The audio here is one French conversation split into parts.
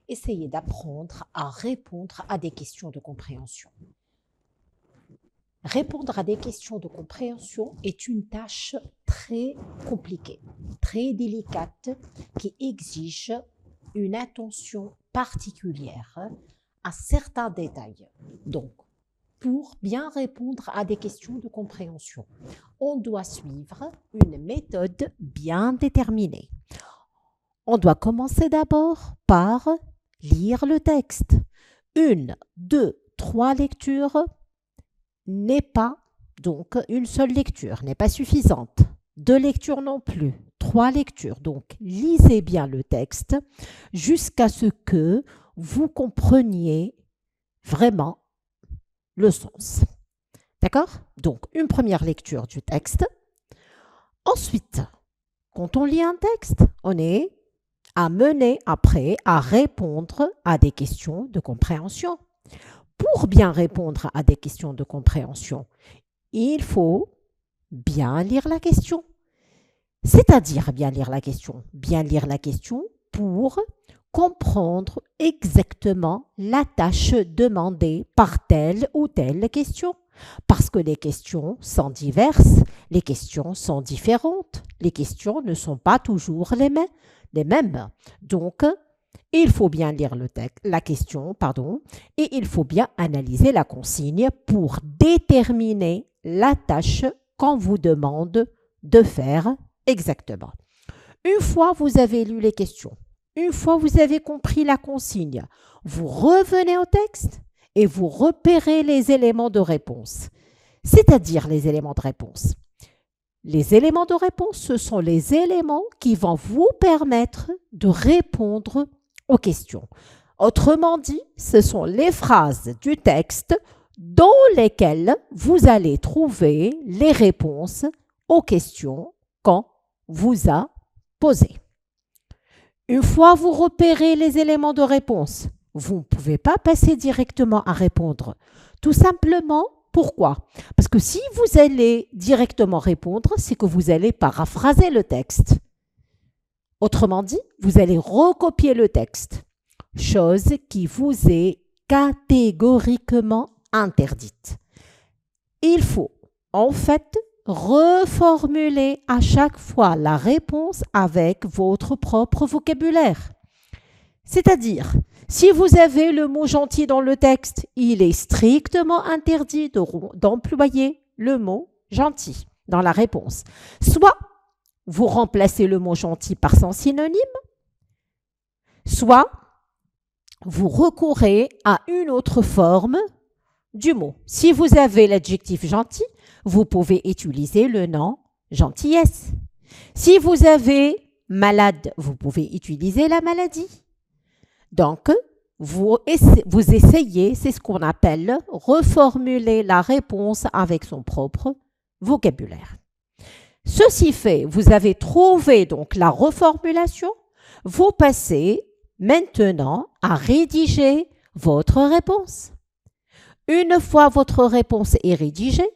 essayer d'apprendre à répondre à des questions de compréhension. Répondre à des questions de compréhension est une tâche très compliquée, très délicate, qui exige une attention particulière à certains détails. Donc, pour bien répondre à des questions de compréhension, on doit suivre une méthode bien déterminée. On doit commencer d'abord par lire le texte. 1, 2, 3 lectures n'est pas, donc une seule lecture n'est pas suffisante. 2 lectures non plus. 3 lectures. Donc, lisez bien le texte jusqu'à ce que vous compreniez vraiment le sens. D'accord? Donc, une première lecture du texte. Ensuite, quand on lit un texte, on est amené après à répondre à des questions de compréhension. Pour bien répondre à des questions de compréhension, il faut bien lire la question. C'est-à-dire bien lire la question. Bien lire la question pour comprendre exactement la tâche demandée par telle ou telle question. Parce que les questions sont diverses, les questions sont différentes, les questions ne sont pas toujours les mêmes. Donc, il faut bien lire la question, et il faut bien analyser la consigne pour déterminer la tâche qu'on vous demande de faire exactement. Une fois vous avez lu les questions, une fois vous avez compris la consigne, vous revenez au texte et vous repérez les éléments de réponse. C'est-à-dire les éléments de réponse. Les éléments de réponse, ce sont les éléments qui vont vous permettre de répondre aux questions. Autrement dit, ce sont les phrases du texte dans lesquelles vous allez trouver les réponses aux questions qu'on vous a posées. Une fois vous repérez les éléments de réponse, vous ne pouvez pas passer directement à répondre. Tout simplement, pourquoi? Parce que si vous allez directement répondre, c'est que vous allez paraphraser le texte. Autrement dit, vous allez recopier le texte, chose qui vous est catégoriquement interdite. Il faut en fait reformuler à chaque fois la réponse avec votre propre vocabulaire. C'est-à-dire, si vous avez le mot gentil dans le texte, il est strictement interdit d'employer le mot gentil dans la réponse. Soit vous remplacez le mot gentil par son synonyme, soit vous recourez à une autre forme du mot. Si vous avez l'adjectif gentil, vous pouvez utiliser le nom gentillesse. Si vous avez malade, vous pouvez utiliser la maladie. Donc, vous essayez, c'est ce qu'on appelle reformuler la réponse avec son propre vocabulaire. Ceci fait, vous avez trouvé donc la reformulation, vous passez maintenant à rédiger votre réponse. Une fois votre réponse est rédigée,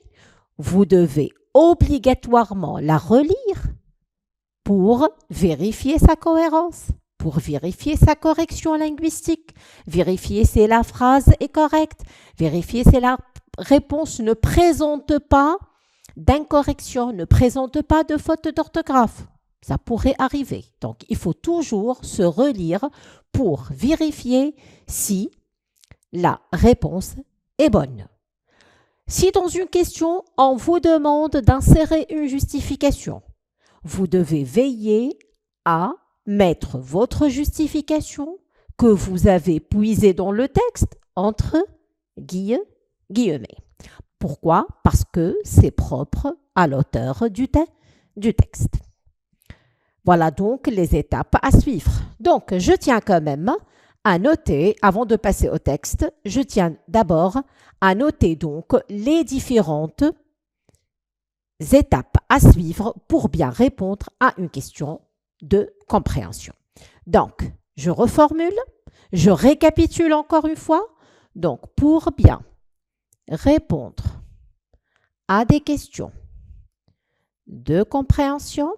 vous devez obligatoirement la relire pour vérifier sa cohérence, pour vérifier sa correction linguistique, vérifier si la phrase est correcte, vérifier si la réponse ne présente pas d'incorrection, ne présente pas de faute d'orthographe. Ça pourrait arriver. Donc, il faut toujours se relire pour vérifier si la réponse est bonne. Si dans une question, on vous demande d'insérer une justification, vous devez veiller à mettre votre justification que vous avez puisée dans le texte entre guillemets. Pourquoi? Parce que c'est propre à l'auteur du texte. Voilà donc les étapes à suivre. Donc, je tiens quand même à noter, avant de passer au texte, je tiens d'abord à noter donc les différentes étapes à suivre pour bien répondre à une question de compréhension. Donc, je reformule, je récapitule encore une fois. Donc, pour bien répondre à des questions de compréhension,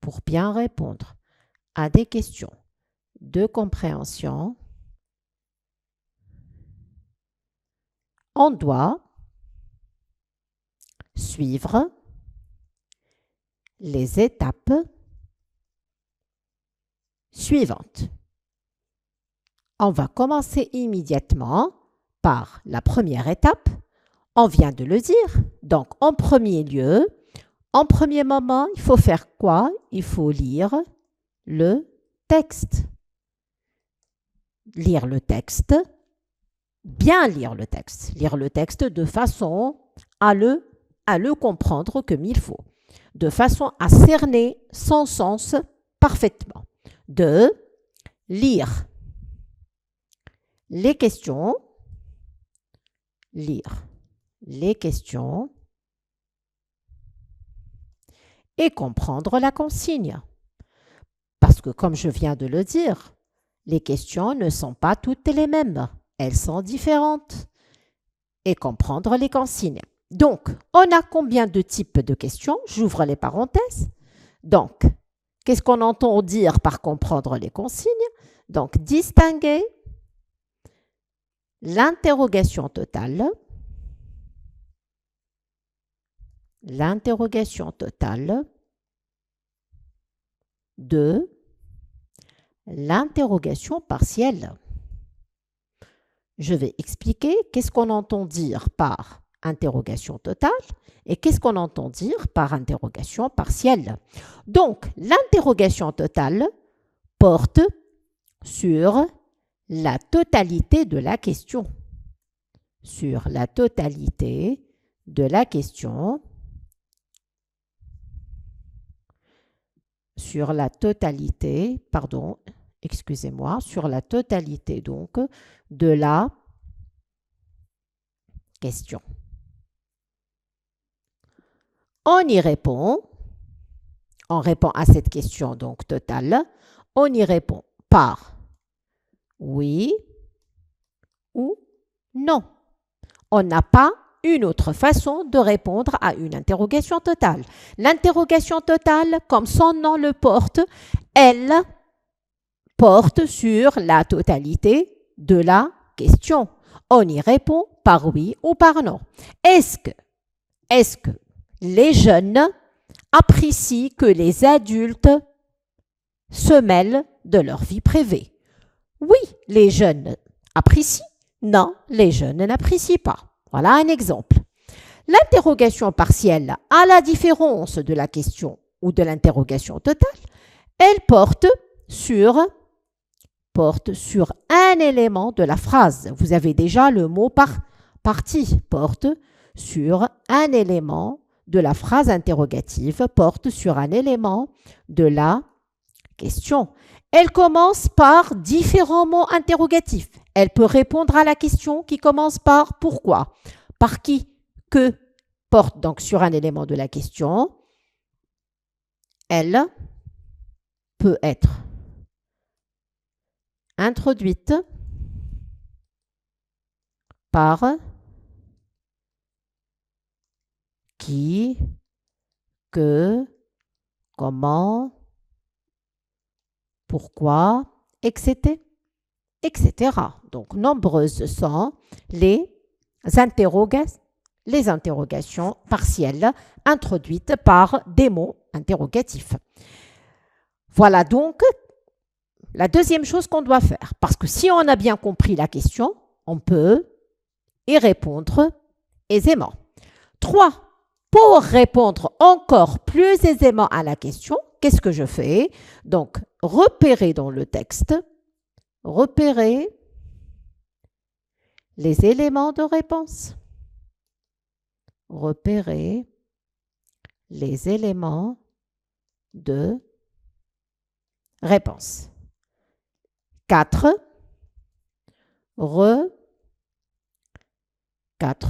pour bien répondre à des questions de compréhension, on doit suivre les étapes suivantes. On va commencer immédiatement par la première étape. On vient de le dire. Donc, en premier lieu, en premier moment, il faut faire quoi? Il faut lire le texte. Lire le texte, bien lire le texte. Lire le texte de façon à le comprendre comme il faut. De façon à cerner son sens parfaitement. 2. Lire les questions. Lire les questions et comprendre la consigne. Parce que comme je viens de le dire, les questions ne sont pas toutes les mêmes. Elles sont différentes. Et comprendre les consignes. Donc, on a combien de types de questions? J'ouvre les parenthèses. Donc, qu'est-ce qu'on entend dire par comprendre les consignes? Donc, distinguer l'interrogation totale, de l'interrogation partielle. Je vais expliquer qu'est-ce qu'on entend dire par interrogation totale et qu'est-ce qu'on entend dire par interrogation partielle. Donc, l'interrogation totale porte sur la totalité de la question. Sur la totalité de la question. Sur la totalité, pardon, excusez-moi, sur la totalité donc de la question. On y répond, on répond à cette question donc totale, on y répond par oui ou non. On n'a pas une autre façon de répondre à une interrogation totale. L'interrogation totale, comme son nom le porte, elle porte sur la totalité de la question. On y répond par oui ou par non. Est-ce que les jeunes apprécient que les adultes se mêlent de leur vie privée? Oui, les jeunes apprécient. Non, les jeunes n'apprécient pas. Voilà un exemple. L'interrogation partielle, à la différence de la question ou de l'interrogation totale, elle porte sur un élément de la phrase. Vous avez déjà le mot partie, porte sur un élément de la phrase interrogative, porte sur un élément de la question. Elle commence par différents mots interrogatifs. Elle peut répondre à la question qui commence par pourquoi, par qui, que, porte donc sur un élément de la question. Elle peut être introduite par qui, que, comment, pourquoi, etc. Donc, nombreuses sont les interrogations partielles introduites par des mots interrogatifs. Voilà donc la deuxième chose qu'on doit faire. Parce que si on a bien compris la question, on peut y répondre aisément. 3. Pour répondre encore plus aisément à la question, qu'est-ce que je fais? Donc, repérer dans le texte, repérer les éléments de réponse. Repérer les éléments de réponse. 4.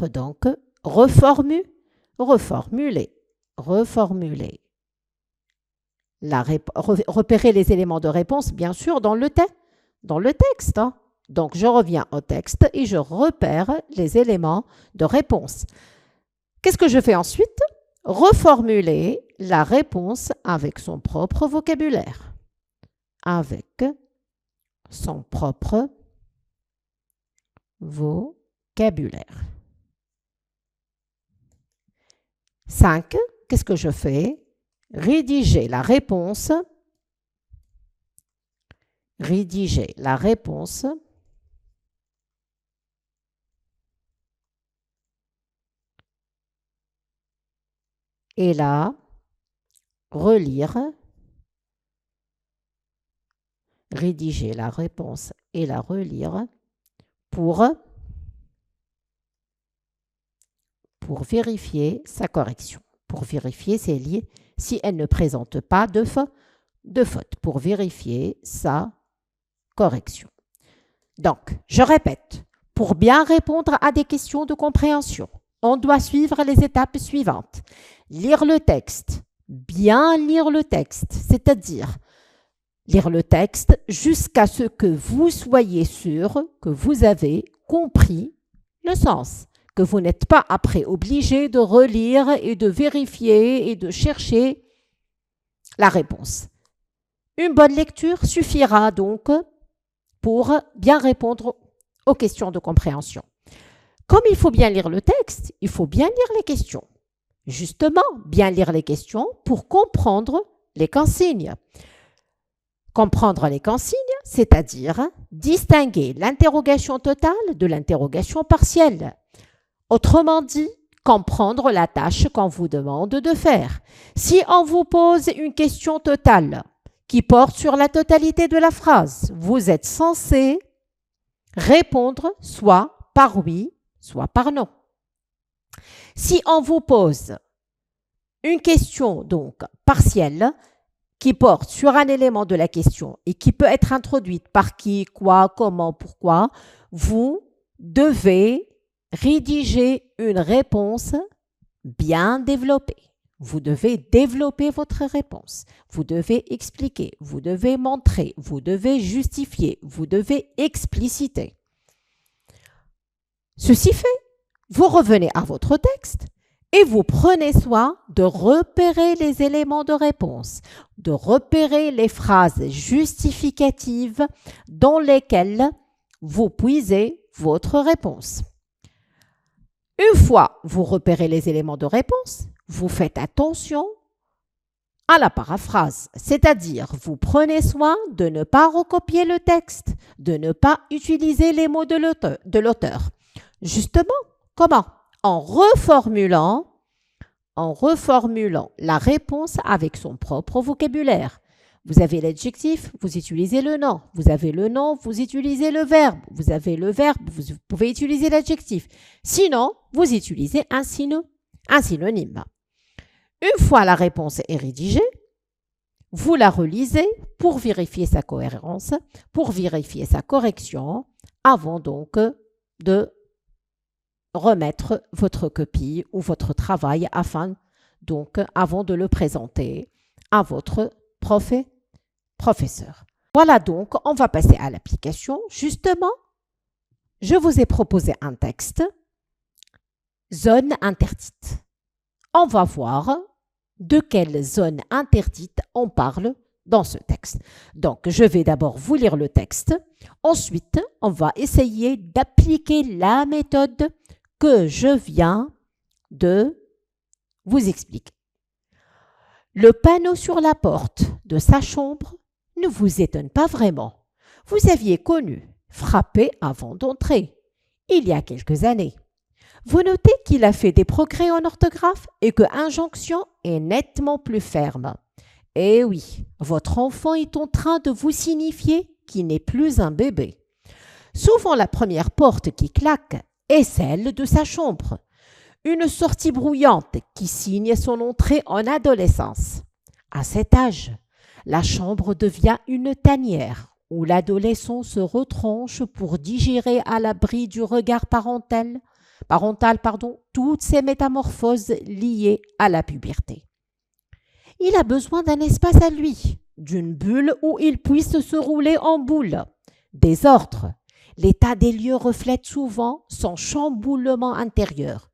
Donc, reformuler. Repérer les éléments de réponse, bien sûr, dans le texte. Hein. Donc, je reviens au texte et je repère les éléments de réponse. Qu'est-ce que je fais ensuite? Reformuler la réponse avec son propre vocabulaire. Avec son propre vocabulaire. 5. Qu'est-ce que je fais? Rédiger la réponse. Rédiger la réponse et la relire. Rédiger la réponse et la relire pour vérifier sa correction. Pour vérifier si elle ne présente pas de faute. Pour vérifier sa correction. Donc, je répète, pour bien répondre à des questions de compréhension, on doit suivre les étapes suivantes. Lire le texte, bien lire le texte, c'est-à-dire lire le texte jusqu'à ce que vous soyez sûr que vous avez compris le sens, que vous n'êtes pas après obligé de relire et de vérifier et de chercher la réponse. Une bonne lecture suffira donc pour bien répondre aux questions de compréhension. Comme il faut bien lire le texte, il faut bien lire les questions. Justement, bien lire les questions pour comprendre les consignes. Comprendre les consignes, c'est-à-dire distinguer l'interrogation totale de l'interrogation partielle. Autrement dit, comprendre la tâche qu'on vous demande de faire. Si on vous pose une question totale qui porte sur la totalité de la phrase, vous êtes censé répondre soit par oui, soit par non. Si on vous pose une question donc partielle qui porte sur un élément de la question et qui peut être introduite par qui, quoi, comment, pourquoi, vous devez rédiger une réponse bien développée. Vous devez développer votre réponse. Vous devez expliquer, vous devez montrer, vous devez justifier, vous devez expliciter. Ceci fait, vous revenez à votre texte et vous prenez soin de repérer les éléments de réponse, de repérer les phrases justificatives dans lesquelles vous puisez votre réponse. Une fois vous repérez les éléments de réponse, vous faites attention à la paraphrase, c'est-à-dire vous prenez soin de ne pas recopier le texte, de ne pas utiliser les mots de l'auteur. Justement, comment? En reformulant la réponse avec son propre vocabulaire. Vous avez l'adjectif, vous utilisez le nom. Vous avez le nom, vous utilisez le verbe. Vous avez le verbe, vous pouvez utiliser l'adjectif. Sinon, vous utilisez un synonyme. Une fois la réponse est rédigée, vous la relisez pour vérifier sa cohérence, pour vérifier sa correction, avant donc de remettre votre copie ou votre travail avant de le présenter à votre professeur. Voilà donc, on va passer à l'application. Justement, je vous ai proposé un texte, zone interdite. On va voir de quelle zone interdite on parle dans ce texte. Donc, je vais d'abord vous lire le texte. Ensuite, on va essayer d'appliquer la méthode que je viens de vous expliquer. Le panneau sur la porte de sa chambre ne vous étonne pas vraiment. Vous aviez connu frapper avant d'entrer, il y a quelques années. Vous notez qu'il a fait des progrès en orthographe et que injonction est nettement plus ferme. Eh oui, votre enfant est en train de vous signifier qu'il n'est plus un bébé. Souvent, la première porte qui claque est celle de sa chambre. Une sortie brouillante qui signe son entrée en adolescence. À cet âge, la chambre devient une tanière où l'adolescent se retranche pour digérer à l'abri du regard parental, toutes ces métamorphoses liées à la puberté. Il a besoin d'un espace à lui, d'une bulle où il puisse se rouler en boule. Désordre. L'état des lieux reflète souvent son chamboulement intérieur.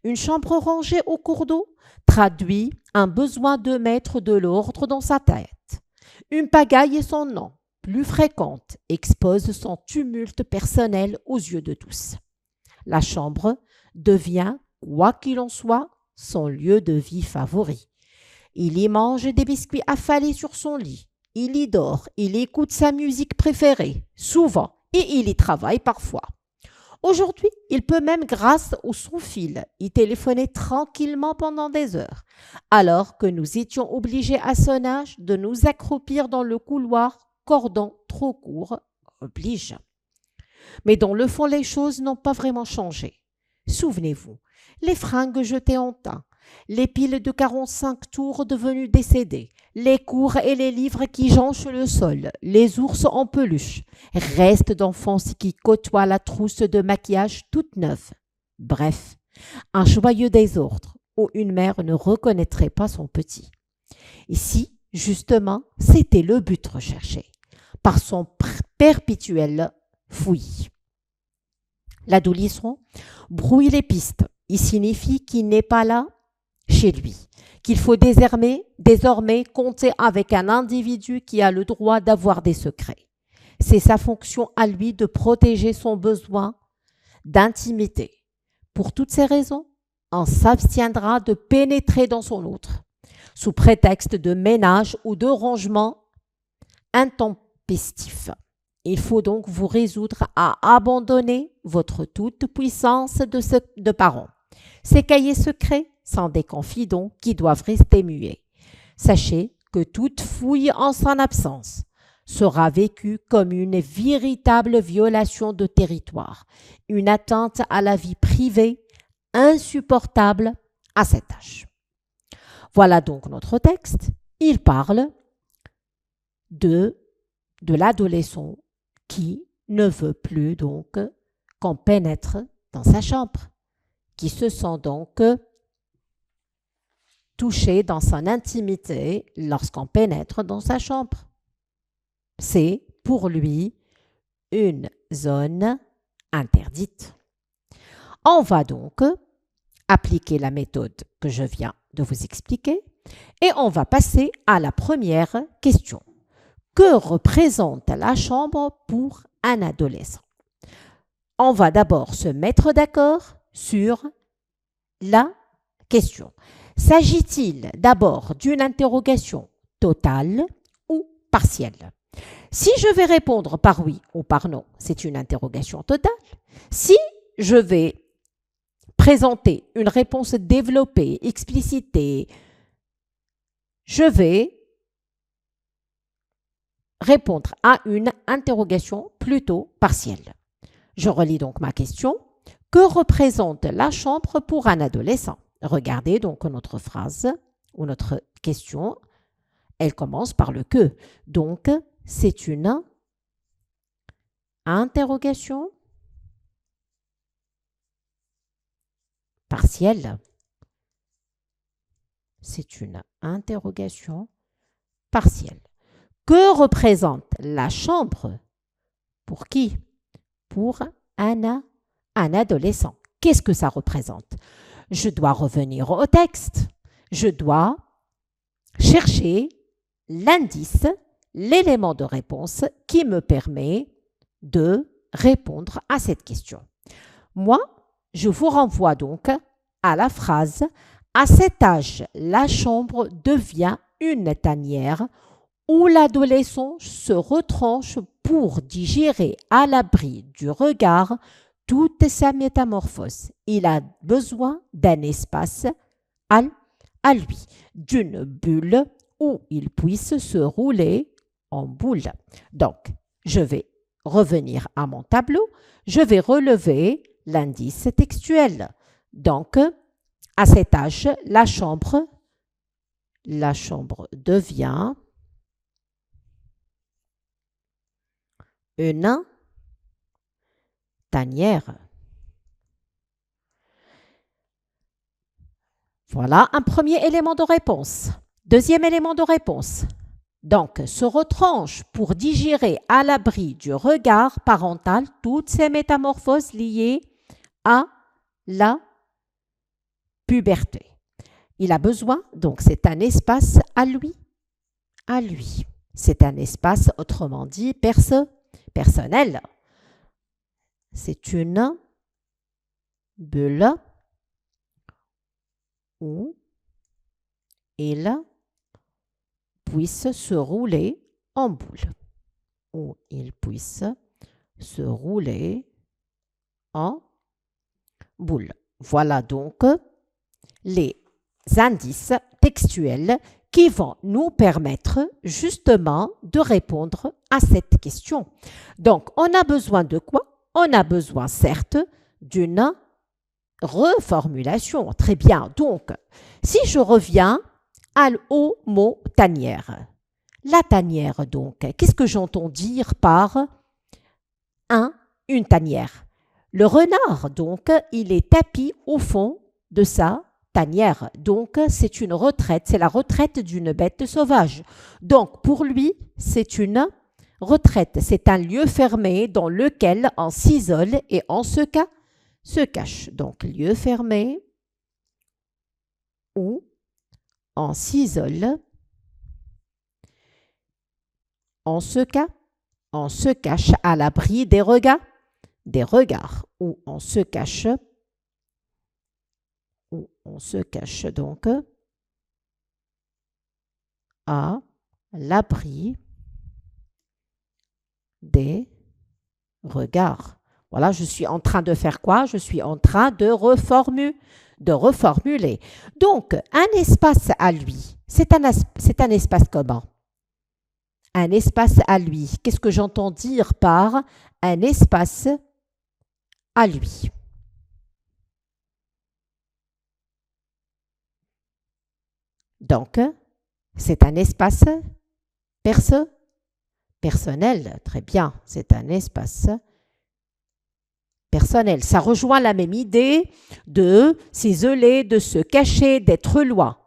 Une chambre rangée au cours d'eau traduit un besoin de mettre de l'ordre dans sa tête. Une pagaille est son nom, plus fréquentes expose son tumulte personnel aux yeux de tous. La chambre devient, quoi qu'il en soit, son lieu de vie favori. Il y mange des biscuits affalés sur son lit. Il y dort, il écoute sa musique préférée, souvent, et il y travaille parfois. Aujourd'hui, il peut même, grâce au sans-fil, y téléphoner tranquillement pendant des heures, alors que nous étions obligés à son âge de nous accroupir dans le couloir, cordon trop court oblige. Mais dans le fond, les choses n'ont pas vraiment changé. Souvenez-vous, les fringues jetées en tas, les piles de 45 tours devenues décédées, les cours et les livres qui jonchent le sol, les ours en peluche, restes d'enfance qui côtoient la trousse de maquillage toute neuve. Bref, un joyeux désordre où une mère ne reconnaîtrait pas son petit. Ici, justement, c'était le but recherché, par son perpétuel fouillis. L'adolescent brouille les pistes. Il signifie qu'il n'est pas là chez lui, qu'il faut désormais compter avec un individu qui a le droit d'avoir des secrets. C'est sa fonction à lui de protéger son besoin d'intimité. Pour toutes ces raisons, on s'abstiendra de pénétrer dans son autre, sous prétexte de ménage ou de rangement intempestif. Il faut donc vous résoudre à abandonner votre toute-puissance de parents. Ces cahiers secrets sont des confidents qui doivent rester muets. Sachez que toute fouille en son absence sera vécue comme une véritable violation de territoire, une atteinte à la vie privée insupportable à cet âge. Voilà donc notre texte. Il parle de l'adolescent qui ne veut plus donc qu'on pénètre dans sa chambre, qui se sent donc touché dans son intimité lorsqu'on pénètre dans sa chambre. C'est pour lui une zone interdite. On va donc appliquer la méthode que je viens de vous expliquer et on va passer à la première question. Que représente la chambre pour un adolescent? On va d'abord se mettre d'accord sur la question. S'agit-il d'abord d'une interrogation totale ou partielle? Si je vais répondre par oui ou par non, c'est une interrogation totale. Si je vais présenter une réponse développée, explicitée, je vais répondre à une interrogation plutôt partielle. Je relis donc ma question. Que représente la chambre pour un adolescent? Regardez donc notre phrase ou notre question. Elle commence par le que. Donc, c'est une interrogation partielle. C'est une interrogation partielle. Que représente la chambre? Pour qui? Pour un adolescent. Qu'est-ce que ça représente? Je dois revenir au texte. Je dois chercher l'indice, l'élément de réponse qui me permet de répondre à cette question. Moi, je vous renvoie donc à la phrase « À cet âge, la chambre devient une tanière où l'adolescent se retranche pour digérer à l'abri du regard toute sa métamorphose. Il a besoin d'un espace à lui, d'une bulle où il puisse se rouler en boule. Donc, je vais revenir à mon tableau, je vais relever l'indice textuel. Donc, à cet âge, la chambre devient une tanière. Voilà un premier élément de réponse. Deuxième élément de réponse. Donc, se retranche pour digérer à l'abri du regard parental toutes ces métamorphoses liées à la puberté. Il a besoin, donc c'est un espace à lui. C'est un espace, autrement dit, personnel. C'est une bulle où il puisse se rouler en boule. Où il puisse se rouler en boule. Voilà donc les indices textuels qui vont nous permettre justement de répondre à cette question. Donc, on a besoin de quoi? On a besoin certes d'une reformulation. Très bien. Donc, si je reviens au mot tanière. La tanière, donc, qu'est-ce que j'entends dire par une tanière? Le renard, donc, il est tapi au fond de sa tanière. Donc, c'est une retraite, c'est la retraite d'une bête sauvage. Donc, pour lui, c'est une retraite. C'est un lieu fermé dans lequel on s'isole et on se cache. Donc, lieu fermé où on s'isole, on se cache à l'abri des regards, où on se cache donc à l'abri des regards. Voilà, je suis en train de faire quoi? Je suis en train de reformuler. Donc, un espace à lui, c'est un espace comment? Un espace à lui. Qu'est-ce que j'entends dire par un espace à lui? Donc, c'est un espace personnel. Très bien, c'est un espace personnel. Ça rejoint la même idée de s'isoler, de se cacher, d'être loin.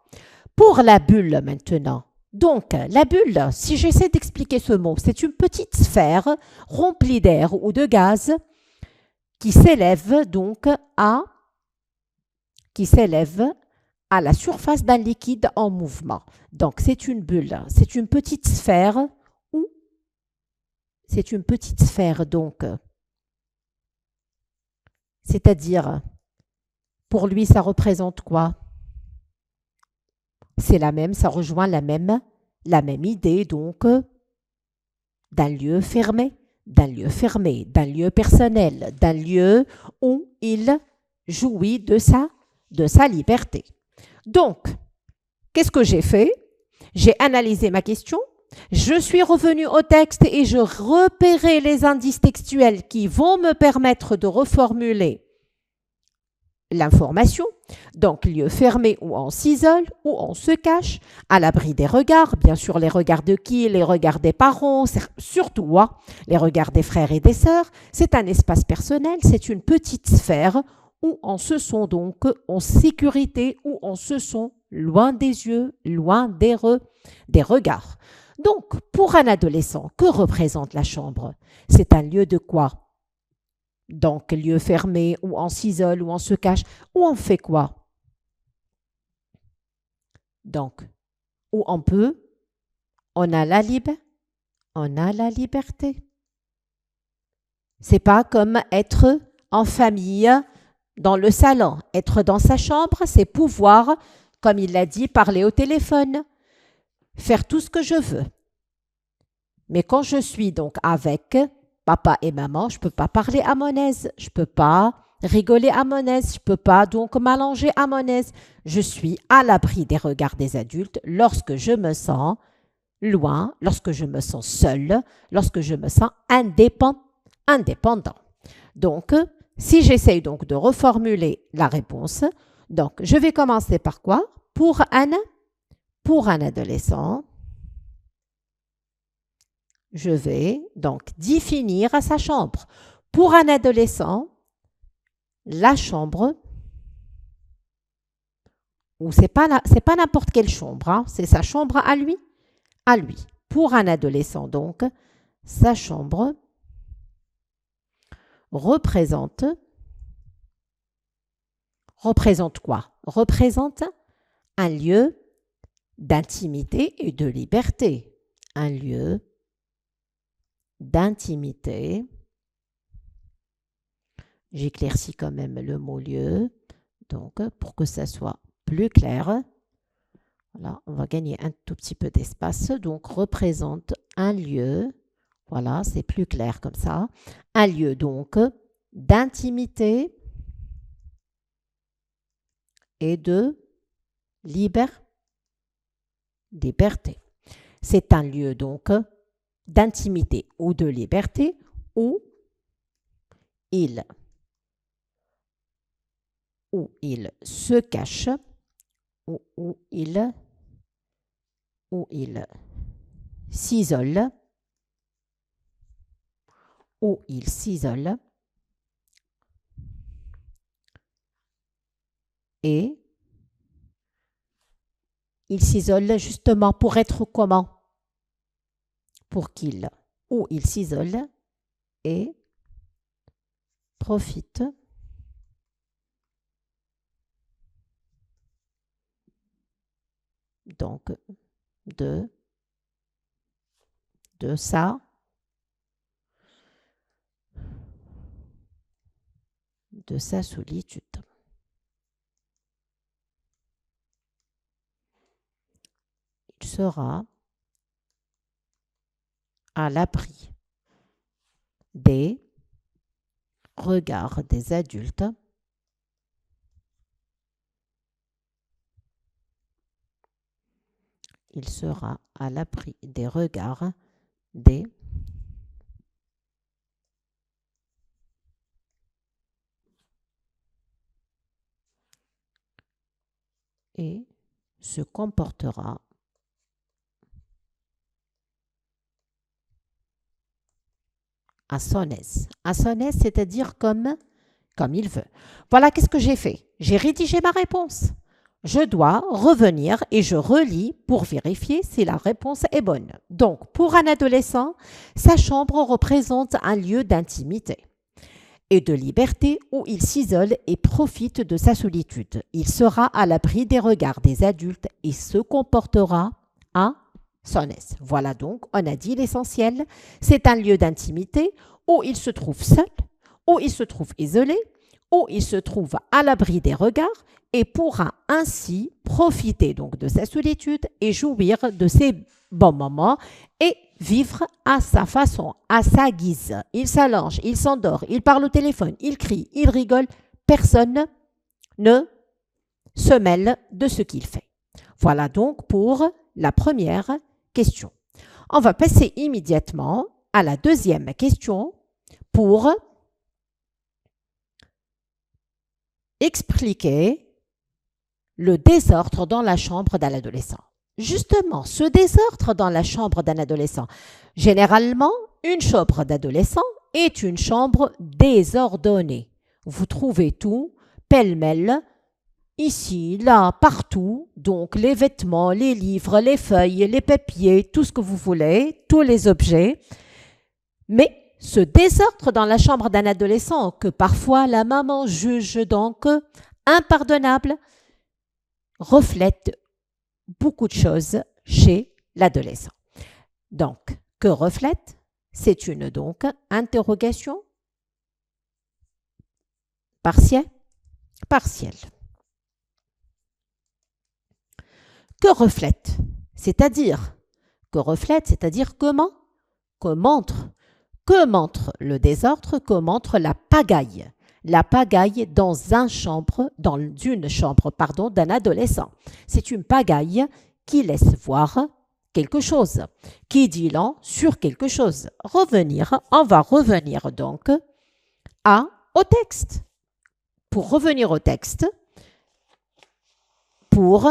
Pour la bulle maintenant. Donc, la bulle, si j'essaie d'expliquer ce mot, c'est une petite sphère remplie d'air ou de gaz qui s'élève donc à la surface d'un liquide en mouvement. Donc, c'est une bulle, c'est une petite sphère ou c'est une petite sphère donc. C'est-à-dire, pour lui, ça représente quoi? C'est la même, ça rejoint la même idée donc d'un lieu fermé, d'un lieu personnel, d'un lieu où il jouit de sa liberté. Donc, qu'est-ce que j'ai fait? J'ai analysé ma question, je suis revenue au texte et je repérais les indices textuels qui vont me permettre de reformuler l'information. Donc, lieu fermé où on s'isole, où on se cache, à l'abri des regards. Bien sûr, les regards de qui? Les regards des parents, surtout les regards des frères et des sœurs. C'est un espace personnel, c'est une petite sphère où on se sent donc en sécurité, où on se sent loin des yeux, loin des regards. Donc, pour un adolescent, que représente la chambre? C'est un lieu de quoi? Donc, lieu fermé, où on s'isole, où on se cache, où on fait quoi? Donc, où on a la liberté. C'est pas comme être en famille dans le salon. Être dans sa chambre, c'est pouvoir, comme il l'a dit, parler au téléphone, faire tout ce que je veux. Mais quand je suis donc avec papa et maman, je ne peux pas parler à mon aise, je ne peux pas rigoler à mon aise, je ne peux pas donc m'allonger à mon aise. Je suis à l'abri des regards des adultes lorsque je me sens loin, lorsque je me sens seule, lorsque je me sens indépendant. Donc, si j'essaye donc de reformuler la réponse, donc je vais commencer par quoi? Pour un adolescent, je vais donc définir sa chambre. Pour un adolescent, la chambre, ou c'est pas n'importe quelle chambre, hein, c'est sa chambre à lui. Pour un adolescent donc, sa chambre représente quoi? Représente un lieu d'intimité et de liberté. un lieu d'intimité. J'éclaircis quand même le mot lieu, donc pour que ça soit plus clair. Voilà, on va gagner un tout petit peu d'espace. Donc, représente un lieu. Voilà, c'est plus clair comme ça. Un lieu donc d'intimité et de liberté. C'est un lieu donc d'intimité ou de liberté où il se cache, où il s'isole, et il s'isole justement pour être comment? Où il s'isole et profite donc de sa solitude. Il sera à l'abri des regards des adultes il sera à l'abri des regards des et se comportera à son aise. À son aise, c'est-à-dire comme il veut. Voilà, qu'est-ce que j'ai fait? J'ai rédigé ma réponse. Je dois revenir et je relis pour vérifier si la réponse est bonne. Donc, pour un adolescent, sa chambre représente un lieu d'intimité et de liberté où il s'isole et profite de sa solitude. Il sera à l'abri des regards des adultes et se comportera à son aise. Voilà donc, on a dit l'essentiel. C'est un lieu d'intimité où il se trouve seul, où il se trouve isolé, où il se trouve à l'abri des regards et pourra ainsi profiter donc de sa solitude et jouir de ses bons moments et vivre à sa façon, à sa guise. Il s'allonge, il s'endort, il parle au téléphone, il crie, il rigole. Personne ne se mêle de ce qu'il fait. Voilà donc pour la première question. On va passer immédiatement à la deuxième question pour expliquer le désordre dans la chambre d'un adolescent. Justement, ce désordre dans la chambre d'un adolescent, généralement, une chambre d'adolescent est une chambre désordonnée. Vous trouvez tout pêle-mêle, ici, là, partout. Donc, les vêtements, les livres, les feuilles, les papiers, tout ce que vous voulez, tous les objets. Mais ce désordre dans la chambre d'un adolescent, que parfois la maman juge donc impardonnable, reflète beaucoup de choses chez l'adolescent. Donc, que reflète? C'est une donc interrogation partielle. Que reflète? C'est-à-dire comment? Que montre le désordre, que montre la pagaille. La pagaille dans une chambre d'un adolescent. C'est une pagaille qui laisse voir quelque chose, qui dit long sur quelque chose. On va revenir donc au texte. Pour revenir au texte, pour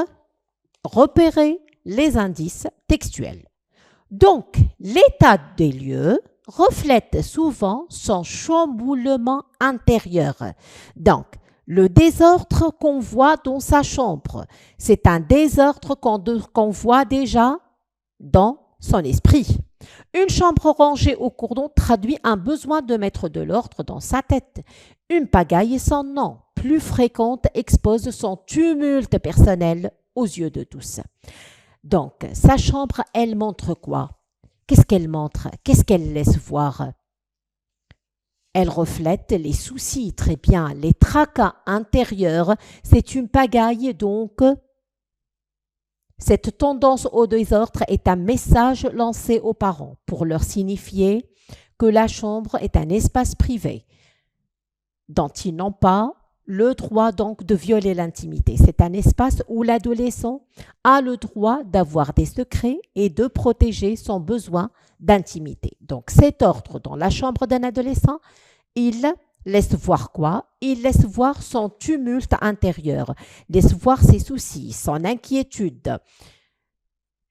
repérer les indices textuels. Donc, l'état des lieux reflète souvent son chamboulement intérieur. Donc, le désordre qu'on voit dans sa chambre, c'est un désordre qu'on voit déjà dans son esprit. Une chambre rangée au cordon traduit un besoin de mettre de l'ordre dans sa tête. Une pagaille sans nom, plus fréquente, expose son tumulte personnel aux yeux de tous. Donc, sa chambre, elle montre quoi? Qu'est-ce qu'elle montre? Qu'est-ce qu'elle laisse voir? Elle reflète les soucis, très bien, les tracas intérieurs. C'est une pagaille, donc cette tendance au désordre est un message lancé aux parents pour leur signifier que la chambre est un espace privé dont ils n'ont pas le droit donc de violer l'intimité. C'est un espace où l'adolescent a le droit d'avoir des secrets et de protéger son besoin d'intimité. Donc cet ordre dans la chambre d'un adolescent, il laisse voir quoi? Il laisse voir son tumulte intérieur, laisse voir ses soucis, son inquiétude.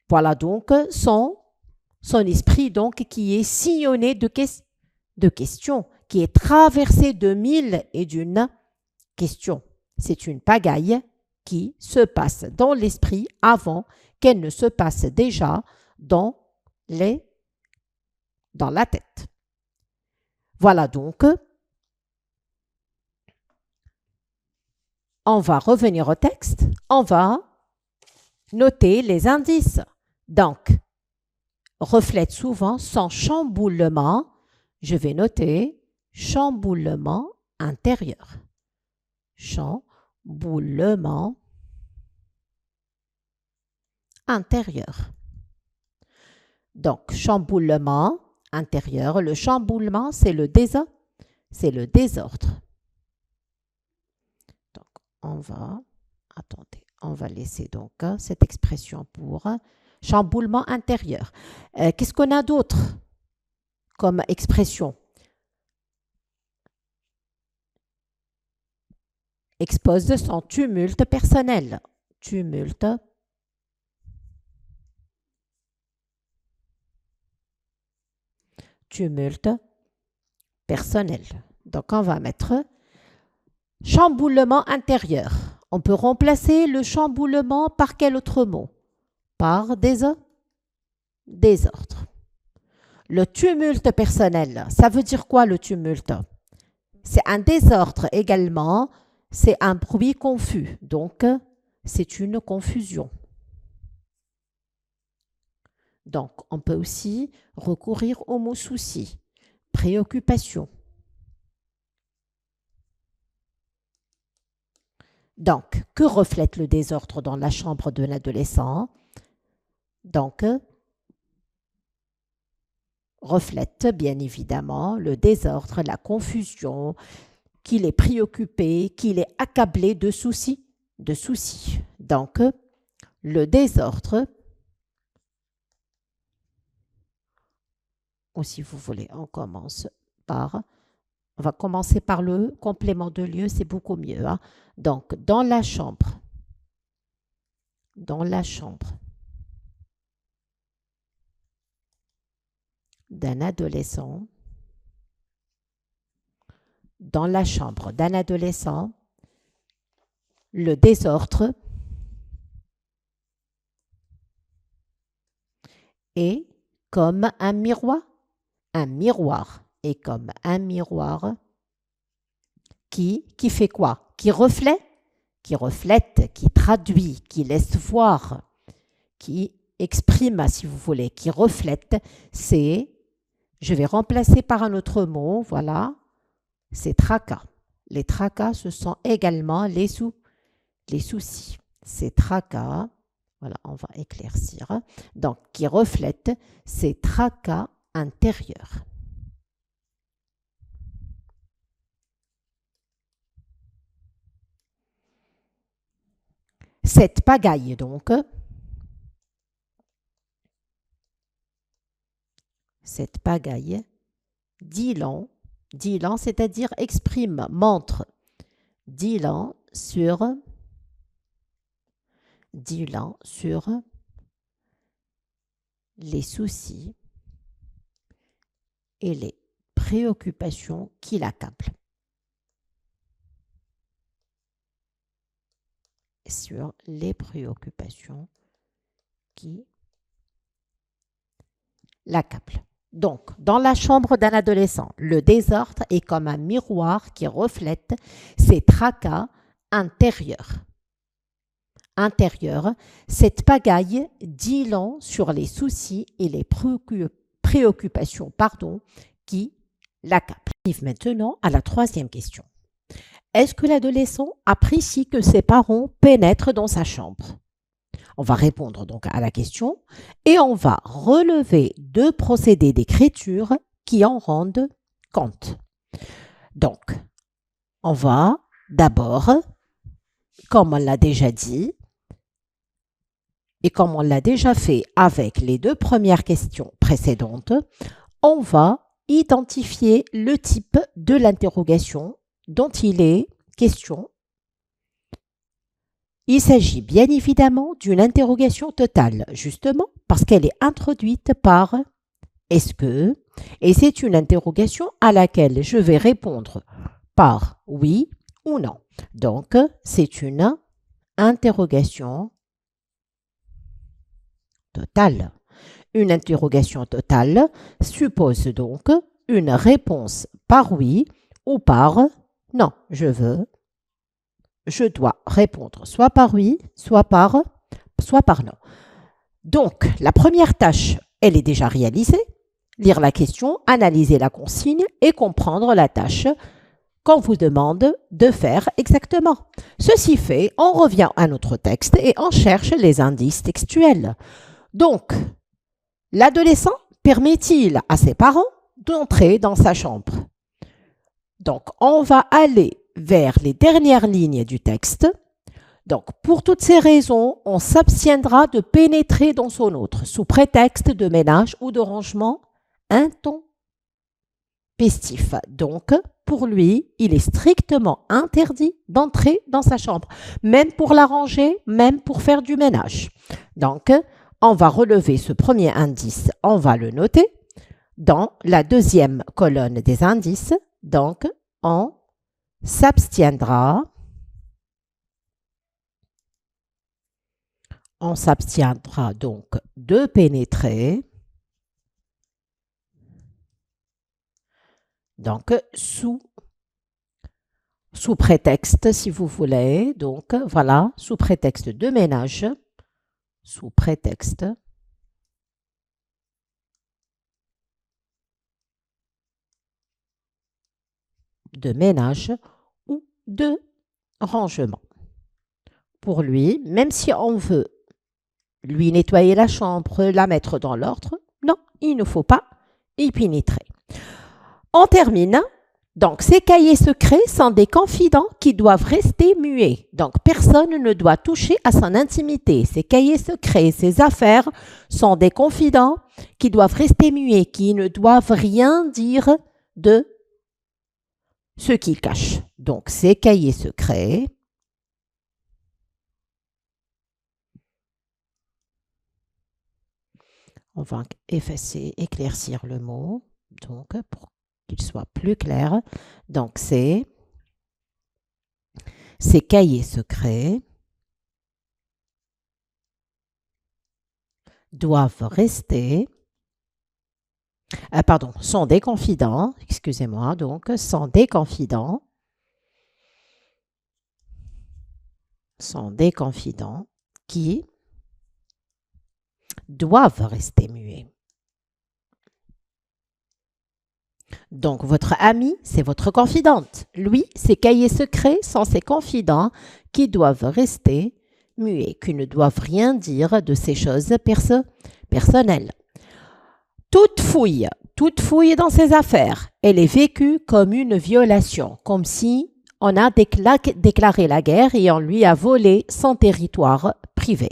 Voilà donc son esprit donc qui est sillonné de questions, qui est traversé de mille et d'une questions. C'est une pagaille qui se passe dans l'esprit avant qu'elle ne se passe déjà dans la tête. Voilà donc. On va revenir au texte. On va noter les indices. Donc, reflète souvent son chamboulement. Je vais noter chamboulement intérieur. Chamboulement intérieur. Donc, chamboulement intérieur. Le chamboulement, c'est le désordre. Donc, on va laisser donc cette expression pour chamboulement intérieur. Qu'est-ce qu'on a d'autre comme expression? Expose son tumulte personnel. Tumulte personnel. Donc, on va mettre chamboulement intérieur. On peut remplacer le chamboulement par quel autre mot? Par désordre. Le tumulte personnel, ça veut dire quoi le tumulte? C'est un désordre également, c'est un bruit confus, donc c'est une confusion. Donc, on peut aussi recourir au mot souci, préoccupation. Donc, que reflète le désordre dans la chambre de l'adolescent? Donc, reflète bien évidemment le désordre, la confusion, qu'il est préoccupé, qu'il est accablé de soucis. Donc, le désordre, ou si vous voulez, on va commencer par le complément de lieu, c'est beaucoup mieux. Hein? Donc, dans la chambre, d'un adolescent, le désordre est comme un miroir. Et comme un miroir qui fait quoi? Qui reflète, qui traduit, qui laisse voir, qui exprime, si vous voulez, qui reflète, c'est, je vais remplacer par un autre mot, voilà, c'est tracas. Les tracas, ce sont également les soucis. C'est tracas, voilà, on va éclaircir. Donc, qui reflète ces tracas intérieurs. Cette pagaille, donc, dit long, c'est-à-dire exprime, montre, dit long sur les soucis et les préoccupations qui l'accablent. Sur les préoccupations qui l'accablent. Donc, dans la chambre d'un adolescent, le désordre est comme un miroir qui reflète ses tracas intérieurs. Cette pagaille dit long sur les soucis et les préoccupation, qui l'accable. On arrive maintenant à la troisième question. Est-ce que l'adolescent apprécie que ses parents pénètrent dans sa chambre? On va répondre donc à la question et on va relever 2 procédés d'écriture qui en rendent compte. Donc, on va d'abord, comme on l'a déjà dit, et comme on l'a déjà fait avec les 2 premières questions précédentes, on va identifier le type de l'interrogation dont il est question. Il s'agit bien évidemment d'une interrogation totale, justement parce qu'elle est introduite par « est-ce que ?» et c'est une interrogation à laquelle je vais répondre par « oui » ou « non ». Donc, c'est une interrogation totale. Une interrogation totale suppose donc une réponse par « oui » ou par « non ». Je dois répondre soit par oui, soit par non. Donc, la première tâche, elle est déjà réalisée. Lire la question, analyser la consigne et comprendre la tâche qu'on vous demande de faire exactement. Ceci fait, on revient à notre texte et on cherche les indices textuels. Donc, l'adolescent permet-il à ses parents d'entrer dans sa chambre? Donc, on va aller vers les dernières lignes du texte. Donc, pour toutes ces raisons, on s'abstiendra de pénétrer dans son autre sous prétexte de ménage ou de rangement intempestif. Donc, pour lui, il est strictement interdit d'entrer dans sa chambre, même pour la ranger, même pour faire du ménage. Donc, on va relever ce premier indice, on va le noter dans la deuxième colonne des indices. Donc, on s'abstiendra donc de pénétrer, donc sous prétexte, si vous voulez, donc voilà, sous prétexte de ménage, sous prétexte de ménage ou de rangement. Pour lui, même si on veut lui nettoyer la chambre, la mettre dans l'ordre, non, il ne faut pas y pénétrer. On termine. Donc, ces cahiers secrets sont des confidents qui doivent rester muets. Donc, personne ne doit toucher à son intimité. Ces cahiers secrets, ces affaires sont des confidents qui doivent rester muets, qui ne doivent rien dire de ce qu'ils cachent. Donc, ces cahiers secrets on va effacer, éclaircir le mot, donc pour qu'il soit plus clair. Donc, ces cahiers secrets doivent rester, sont des confidents, excusez-moi, donc, sont des confidents qui doivent rester muets. Donc, votre ami, c'est votre confidente. Lui, ses cahiers secrets sont ses confidents qui doivent rester muets, qui ne doivent rien dire de ces choses personnelles. Toute fouille dans ses affaires, elle est vécue comme une violation, comme si on a déclaré la guerre et on lui a volé son territoire privé.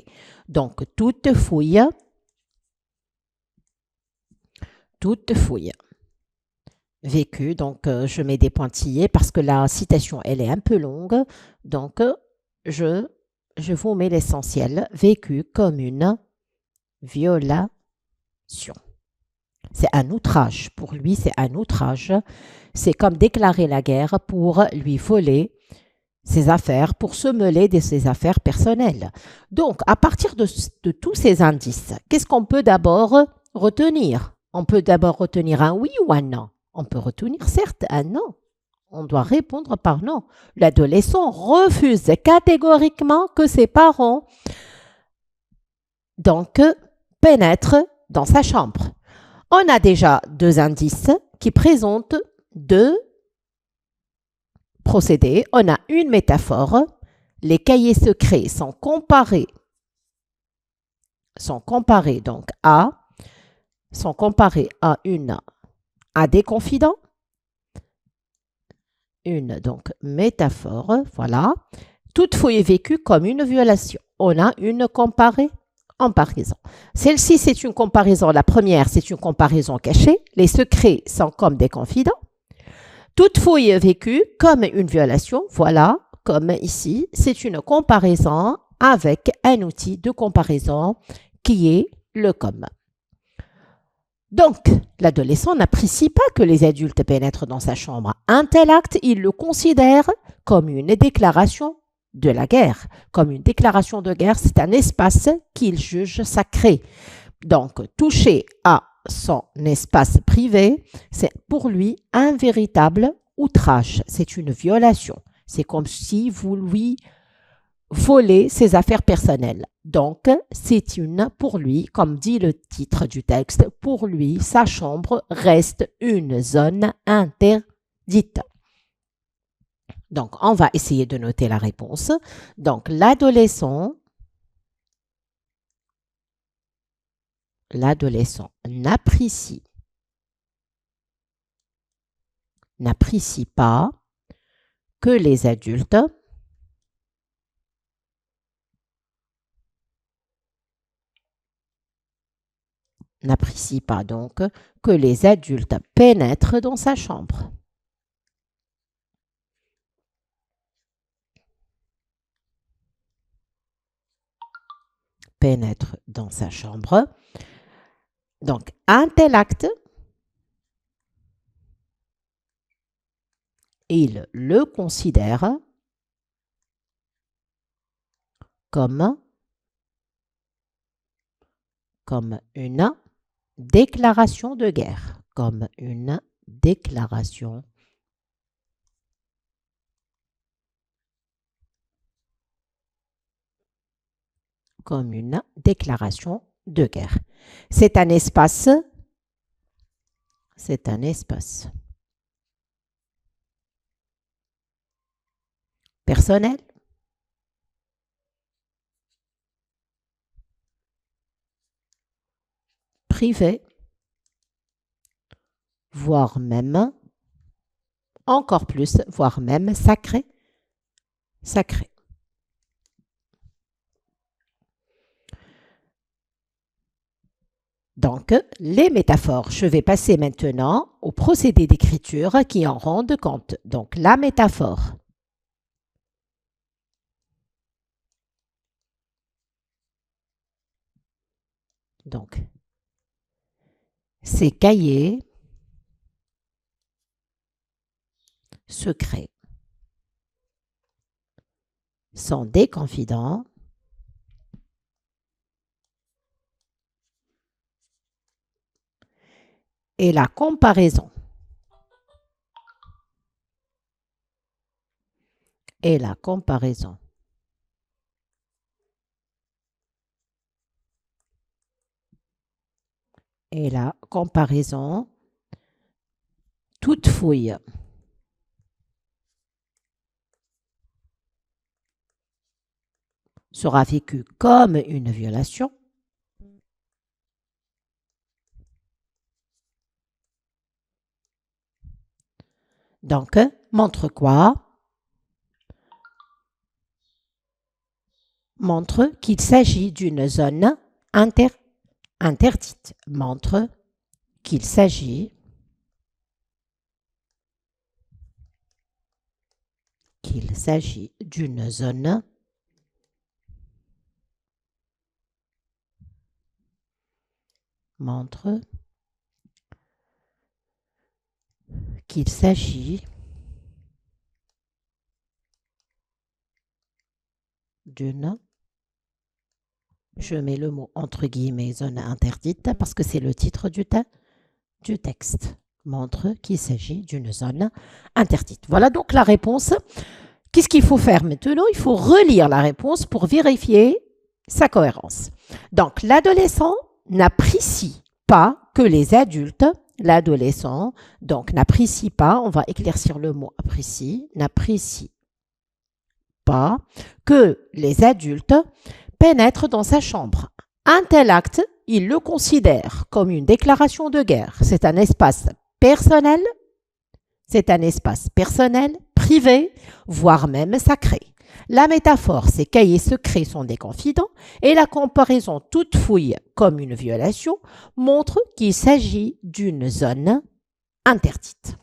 Donc, toute fouille vécue, donc je mets des pointillés parce que la citation, elle est un peu longue, donc je vous mets l'essentiel, vécu comme une violation. C'est un outrage, pour lui c'est un outrage, c'est comme déclarer la guerre pour lui voler ses affaires, pour se mêler de ses affaires personnelles. Donc, à partir de tous ces indices, qu'est-ce qu'on peut d'abord retenir? On peut d'abord retenir un oui ou un non. On peut retenir certes un non. On doit répondre par non. L'adolescent refuse catégoriquement que ses parents donc pénètrent dans sa chambre. On a déjà deux indices qui présentent deux procédés. On a une métaphore. Les cahiers secrets sont comparés donc à des confidents. Une donc métaphore, voilà. Toute fouille est vécue comme une violation. On a une comparaison. Celle-ci, c'est une comparaison. La première, c'est une comparaison cachée. Les secrets sont comme des confidents. Toute fouille est vécue comme une violation. Voilà, comme ici, c'est une comparaison avec un outil de comparaison qui est le comme. Donc, l'adolescent n'apprécie pas que les adultes pénètrent dans sa chambre. Un tel acte, il le considère comme une déclaration de la guerre. Comme une déclaration de guerre, c'est un espace qu'il juge sacré. Donc, toucher à son espace privé, c'est pour lui un véritable outrage. C'est une violation. C'est comme si vous lui volez ses affaires personnelles. Donc, c'est pour lui, comme dit le titre du texte, pour lui, sa chambre reste une zone interdite. Donc, on va essayer de noter la réponse. Donc, l'adolescent n'apprécie pas que les adultes n'apprécie pas donc que les adultes pénètrent dans sa chambre. Pénètre dans sa chambre. Donc, un tel acte, il le considère comme une déclaration de guerre. Comme une déclaration de guerre. C'est un espace personnel, privé, voire même, encore plus, voire même sacré. Donc, les métaphores. Je vais passer maintenant au procédé d'écriture qui en rendent compte. Donc, la métaphore. Donc, ces cahiers secrets sont des confidents et la comparaison toute fouille sera vécue comme une violation. Donc, montre quoi? Montre qu'il s'agit d'une zone interdite. Montre qu'il s'agit d'une zone montre qu'il s'agit d'une, je mets le mot entre guillemets, zone interdite, parce que c'est le titre du texte. Montre qu'il s'agit d'une zone interdite. Voilà donc la réponse. Qu'est-ce qu'il faut faire maintenant? Il faut relire la réponse pour vérifier sa cohérence. Donc, l'adolescent n'apprécie pas que les adultes, l'adolescent, donc n'apprécie pas, on va éclaircir le mot apprécie, n'apprécie pas que les adultes pénètrent dans sa chambre. Un tel acte, il le considère comme une déclaration de guerre. C'est un espace personnel, privé, voire même sacré. La métaphore, ces cahiers secrets sont des confidents et la comparaison toute fouille comme une violation montre qu'il s'agit d'une zone interdite.